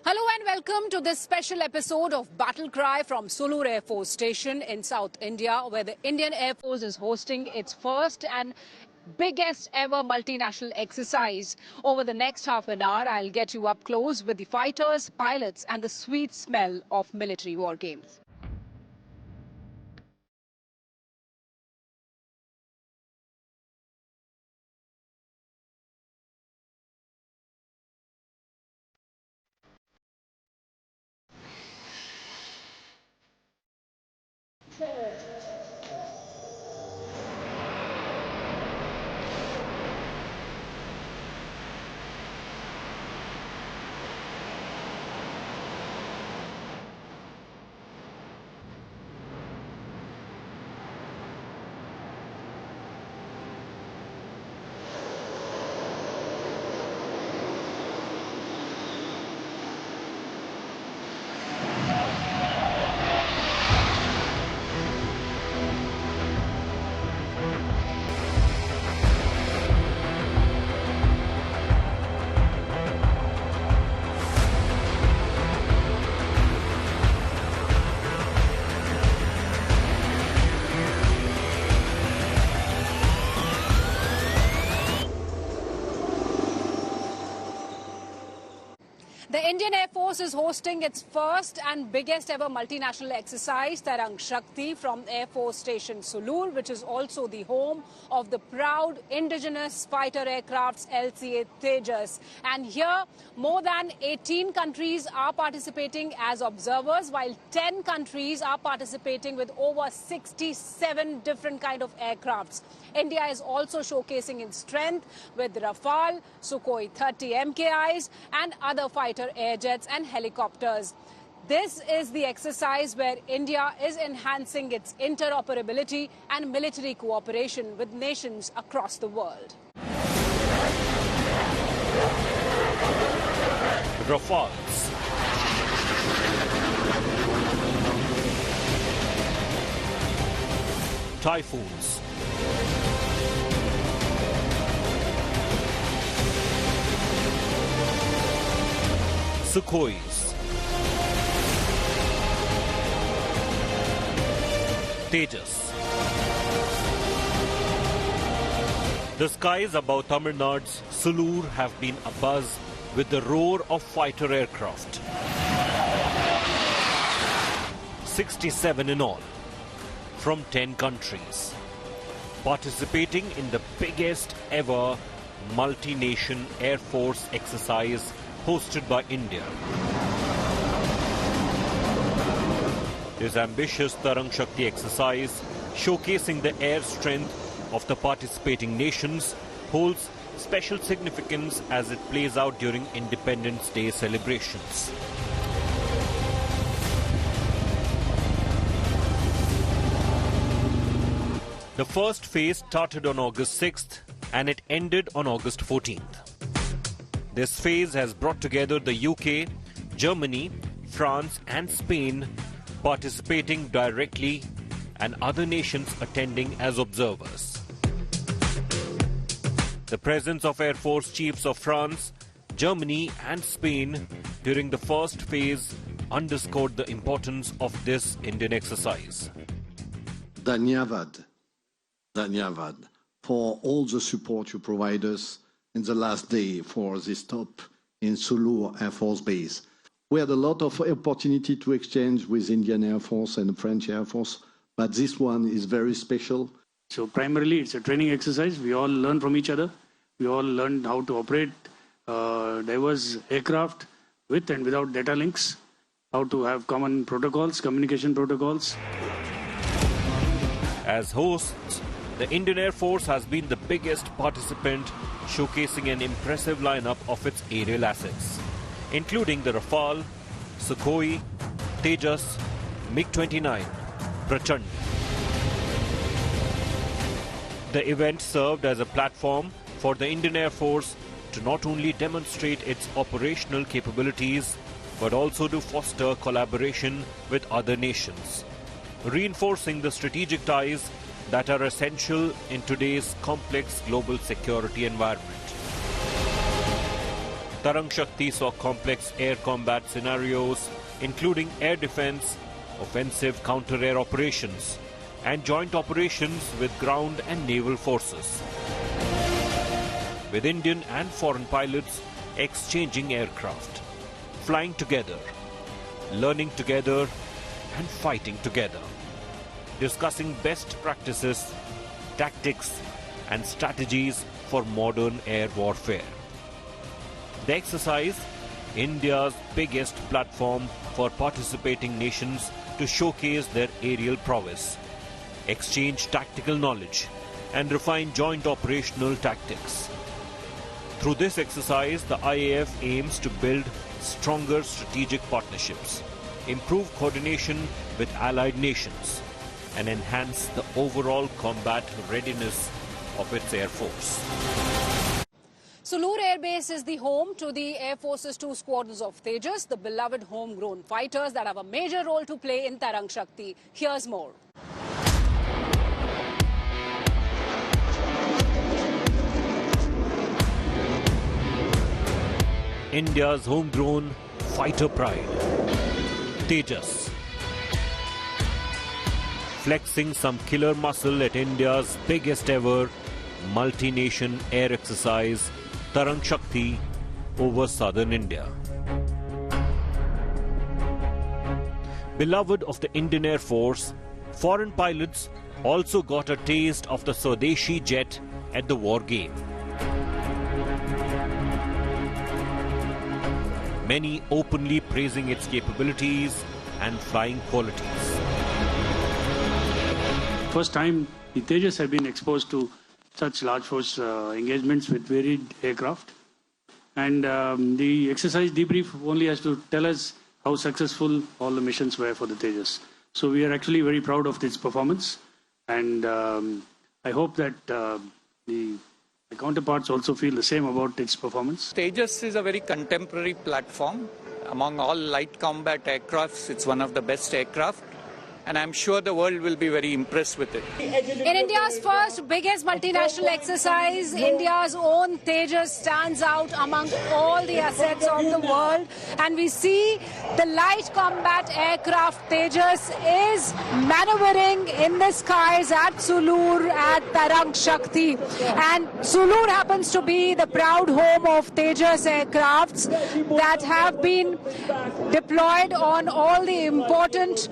Hello and welcome to this special episode of Battle Cry from Sulur Air Force Station in South India, where the Indian Air Force is hosting its first and biggest ever multinational exercise. Over the next half an hour, I'll get you up close with the fighters, pilots and the sweet smell of military war games. The Indian Air Force is hosting its first and biggest ever multinational exercise, Tarang Shakti, from Air Force Station Sulur, which is also the home of the proud indigenous fighter aircrafts LCA Tejas. And here, more than 18 countries are participating as observers, while 10 countries are participating with over 67 different kind of aircrafts. India is also showcasing its strength with Rafale, Sukhoi 30 MKIs and other fighter air jets and helicopters. This is the exercise where India is enhancing its interoperability and military cooperation with nations across the world. Rafales, Typhoons, Sukhois, Tejas. The skies above Tamil Nadu's Sulur have been abuzz with the roar of fighter aircraft. 67 in all, from 10 countries, participating in the biggest ever multi-nation Air Force exercise hosted by India. This ambitious Tarang Shakti exercise, showcasing the air strength of the participating nations, holds special significance as it plays out during Independence Day celebrations. The first phase started on August 6th and it ended on August 14th. This phase has brought together the UK, Germany, France and Spain participating directly and other nations attending as observers. The presence of Air Force chiefs of France, Germany and Spain during the first phase underscored the importance of this Indian exercise. Dhanyavad for all the support you provide us in the last day for this stop in Sulur Air Force Base. We had a lot of opportunity to exchange with Indian Air Force and French Air Force, but this one is very special. So primarily it's a training exercise. We all learn from each other. We all learn how to operate diverse aircraft with and without data links, how to have common protocols, communication protocols. As hosts, the Indian Air Force has been the biggest participant, showcasing an impressive lineup of its aerial assets, including the Rafale, Sukhoi, Tejas, MiG-29, Prachand. The event served as a platform for the Indian Air Force to not only demonstrate its operational capabilities, but also to foster collaboration with other nations, reinforcing the strategic ties that are essential in today's complex global security environment. Tarang Shakti saw complex air combat scenarios, including air defense, offensive counter-air operations, and joint operations with ground and naval forces, with Indian and foreign pilots exchanging aircraft, flying together, learning together, and fighting together, discussing best practices, tactics, and strategies for modern air warfare. The exercise, India's biggest platform for participating nations to showcase their aerial prowess, exchange tactical knowledge, and refine joint operational tactics. Through this exercise, the IAF aims to build stronger strategic partnerships, improve coordination with allied nations, and enhance the overall combat readiness of its Air Force. Sulur Air Base is the home to the Air Force's 2 squadrons of Tejas, the beloved homegrown fighters that have a major role to play in Tarang Shakti. Here's more. India's homegrown fighter pride, Tejas. Flexing some killer muscle at India's biggest ever multi-nation air exercise, Tarang Shakti, over southern India. Beloved of the Indian Air Force, foreign pilots also got a taste of the Swadeshi jet at the war game. Many openly praising its capabilities and flying qualities. First time the Tejas have been exposed to such large force engagements with varied aircraft. And the exercise debrief only has to tell us how successful all the missions were for the Tejas. So we are actually very proud of its performance. And I hope that the counterparts also feel the same about its performance. Tejas is a very contemporary platform. Among all light combat aircrafts, it's one of the best aircraft. And I'm sure the world will be very impressed with it. In India's first biggest multinational exercise, India's own Tejas stands out among all the assets of the world. And we see the light combat aircraft Tejas is maneuvering in the skies at Sulur at Tarang Shakti. And Sulur happens to be the proud home of Tejas aircrafts that have been deployed on all the important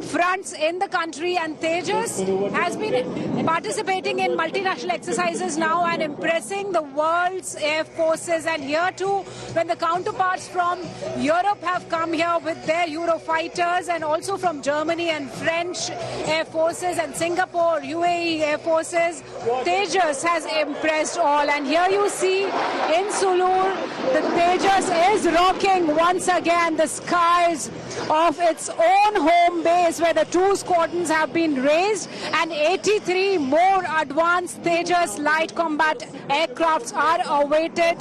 fronts in the country, and Tejas has been participating in multinational exercises now and impressing the world's air forces. And here too, when the counterparts from Europe have come here with their Eurofighters, and also from Germany and French air forces and Singapore, UAE air forces, Tejas has impressed all. And here you see in Sulur, the Tejas is rocking once again the skies of its own home base, where the 2 squadrons have been raised and 83 more advanced Tejas light combat aircrafts are awaited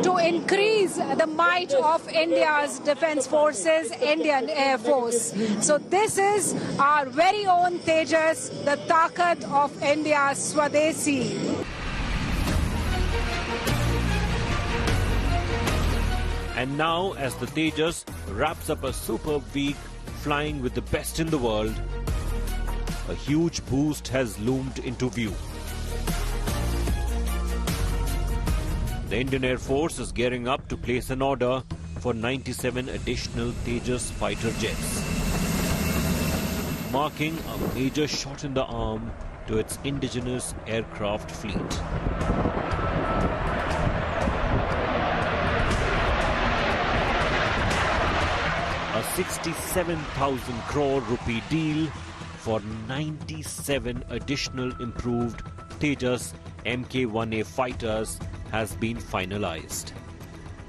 to increase the might of India's defense forces, Indian Air Force. So this is our very own Tejas, the Takat of India's Swadeshi. And now, as the Tejas wraps up a superb week flying with the best in the world, a huge boost has loomed into view. The Indian Air Force is gearing up to place an order for 97 additional Tejas fighter jets, marking a major shot in the arm to its indigenous aircraft fleet. A 67,000 crore rupee deal for 97 additional improved Tejas Mk1A fighters has been finalized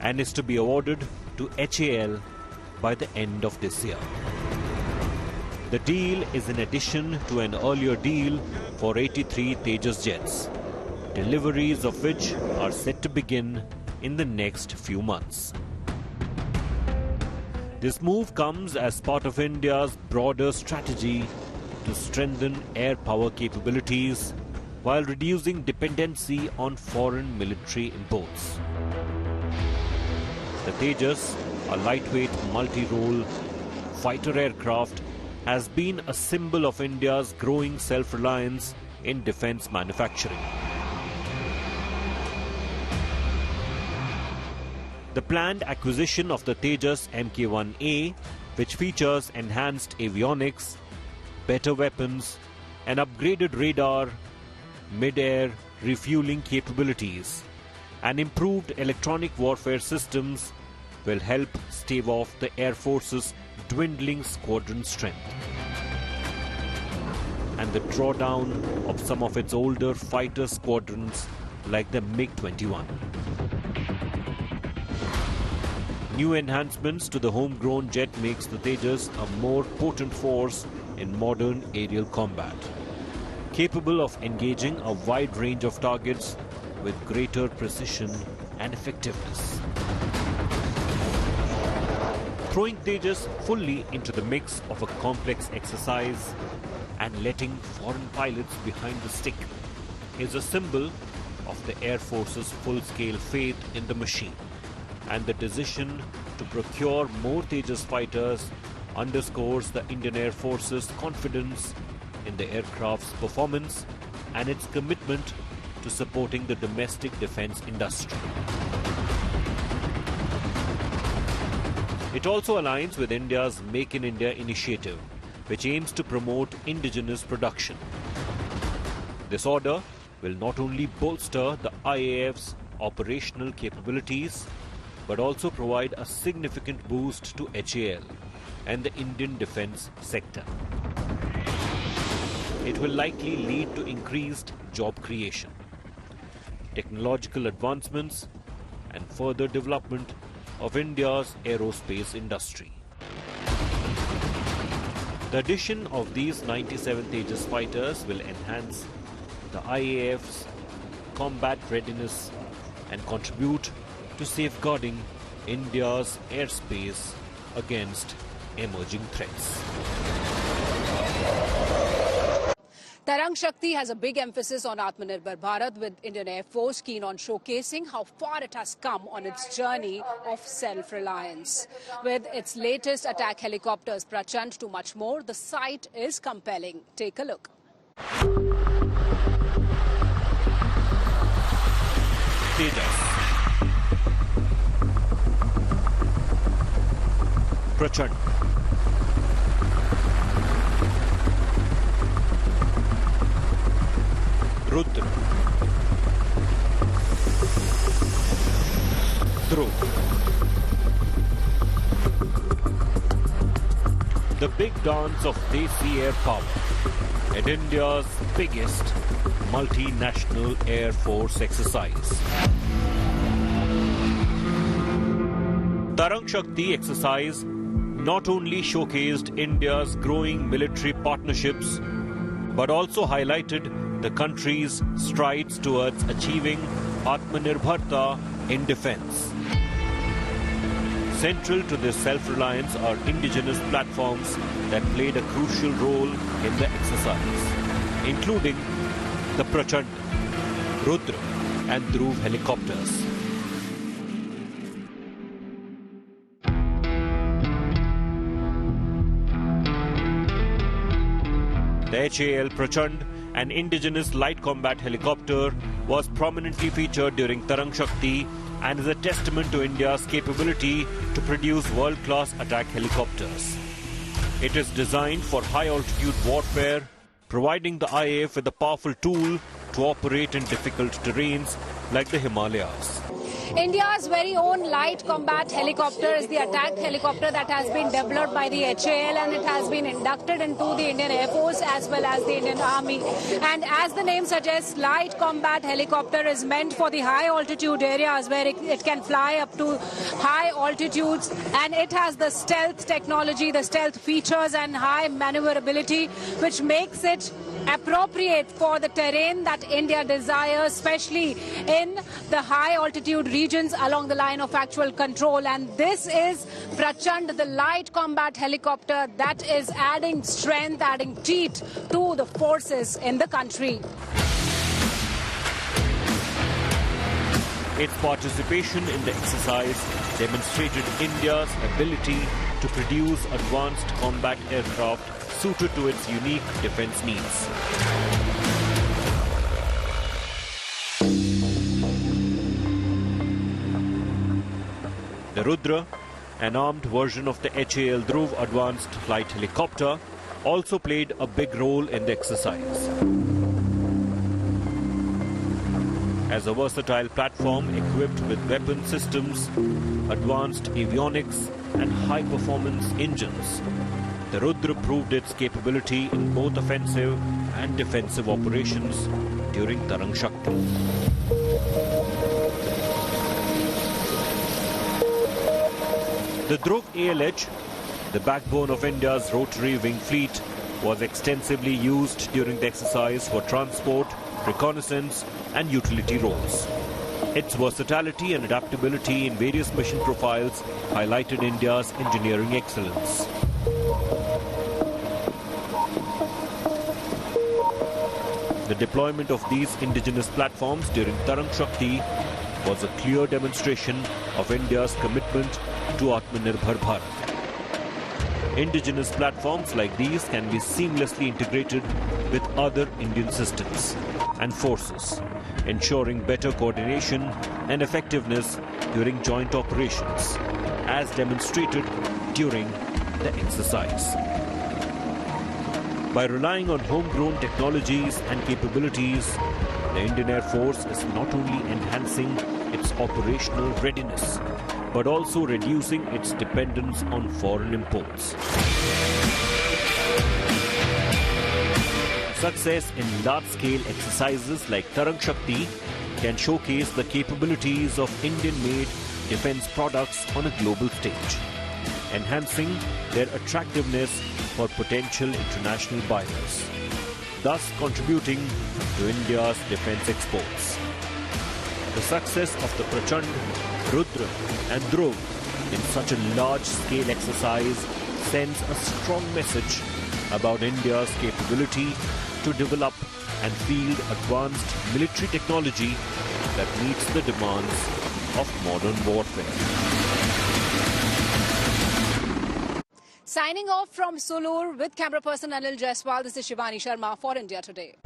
and is to be awarded to HAL by the end of this year. The deal is in addition to an earlier deal for 83 Tejas jets, deliveries of which are set to begin in the next few months. This move comes as part of India's broader strategy to strengthen air power capabilities while reducing dependency on foreign military imports. The Tejas, a lightweight multi-role fighter aircraft, has been a symbol of India's growing self-reliance in defence manufacturing. The planned acquisition of the Tejas Mk1A, which features enhanced avionics, better weapons, and upgraded radar, mid-air refueling capabilities, and improved electronic warfare systems, will help stave off the Air Force's dwindling squadron strength and the drawdown of some of its older fighter squadrons like the MiG-21. New enhancements to the homegrown jet makes the Tejas a more potent force in modern aerial combat, capable of engaging a wide range of targets with greater precision and effectiveness. Throwing Tejas fully into the mix of a complex exercise and letting foreign pilots behind the stick is a symbol of the Air Force's full-scale faith in the machine, and the decision to procure more Tejas fighters underscores the Indian Air Force's confidence in the aircraft's performance and its commitment to supporting the domestic defence industry. It also aligns with India's Make in India initiative, which aims to promote indigenous production. This order will not only bolster the IAF's operational capabilities, but also provide a significant boost to HAL and the Indian defence sector. It will likely lead to increased job creation, technological advancements, and further development of India's aerospace industry. The addition of these 97 Tejas fighters will enhance the IAF's combat readiness and contribute to safeguarding India's airspace against emerging threats. Tarang Shakti has a big emphasis on Atmanirbhar Bharat, with Indian Air Force keen on showcasing how far it has come on its journey of self-reliance. With its latest attack helicopters, Prachand, to much more, the sight is compelling. Take a look. Tejas, Prachand, Rudra, Dhruv. The big dance of Desi air power at India's biggest multinational Air Force exercise. Tarang Shakti exercise not only showcased India's growing military partnerships, but also highlighted the country's strides towards achieving Atmanirbharta in defence. Central to this self-reliance are indigenous platforms that played a crucial role in the exercise, including the Prachand, Rudra and Dhruv helicopters. The HAL Prachand, an indigenous light combat helicopter, was prominently featured during Tarang Shakti and is a testament to India's capability to produce world-class attack helicopters. It is designed for high-altitude warfare, providing the IAF with a powerful tool to operate in difficult terrains like the Himalayas. India's very own light combat helicopter is the attack helicopter that has been developed by the HAL, and it has been inducted into the Indian Air Force as well as the Indian Army. And as the name suggests, light combat helicopter is meant for the high altitude areas where it can fly up to high altitudes, and it has the stealth technology, the stealth features and high maneuverability, which makes it appropriate for the terrain that India desires, especially in the high altitude regions along the line of actual control. And this is Prachand, the light combat helicopter that is adding strength, adding teeth to the forces in the country. Its participation in the exercise demonstrated India's ability to produce advanced combat aircraft suited to its unique defense needs. The Rudra, an armed version of the HAL Dhruv advanced light helicopter, also played a big role in the exercise. As a versatile platform equipped with weapon systems, advanced avionics and high-performance engines, the Rudra proved its capability in both offensive and defensive operations during Tarang Shakti. The Dhruv ALH, the backbone of India's rotary wing fleet, was extensively used during the exercise for transport, reconnaissance and utility roles. Its versatility and adaptability in various mission profiles highlighted India's engineering excellence. The deployment of these indigenous platforms during Tarang Shakti was a clear demonstration of India's commitment to Atmanirbhar Bharat. Indigenous platforms like these can be seamlessly integrated with other Indian systems and forces, ensuring better coordination and effectiveness during joint operations, as demonstrated during the exercise. By relying on homegrown technologies and capabilities, the Indian Air Force is not only enhancing its operational readiness, but also reducing its dependence on foreign imports. Success in large-scale exercises like Tarang Shakti can showcase the capabilities of Indian-made defense products on a global stage, enhancing their attractiveness for potential international buyers, thus contributing to India's defense exports. The success of the Prachand, Rudra and Dhruv in such a large-scale exercise sends a strong message about India's capability to develop and field advanced military technology that meets the demands of modern warfare. Signing off from Sulur with camera person Anil Jaiswal, this is Shivani Sharma for India Today.